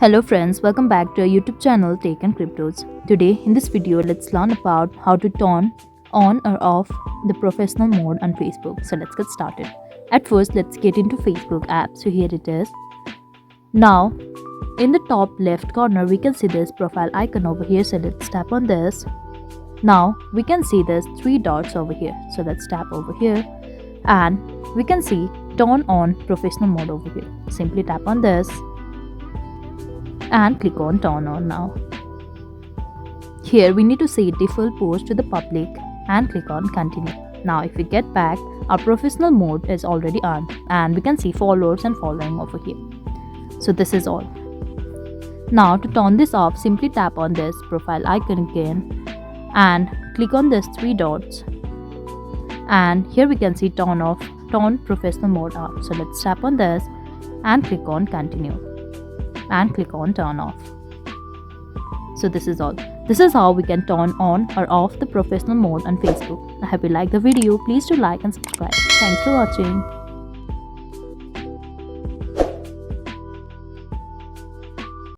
Hello friends, welcome back to our YouTube channel Tech and Cryptos. Today in this video let's learn about how to turn on or off the professional mode on Facebook. So let's get started. At first let's get into Facebook app. So here it is. Now in the top left corner we can see this profile icon over here. So let's tap on this. Now we can see there's three dots over here. So let's tap over here and we can see turn on professional mode over here. Simply tap on this and click on turn on now. Here we need to set default post to the public and click on continue. Now if we get back, our professional mode is already on and we can see followers and following over here. So this is all. Now to turn this off, simply tap on this profile icon again and click on this three dots, and here we can see turn professional mode off. So let's tap on this and click on continue and click on turn off. So this is all. This is how we can turn on or off the professional mode on Facebook. I hope you like the video. Please do like and subscribe. Thanks for watching.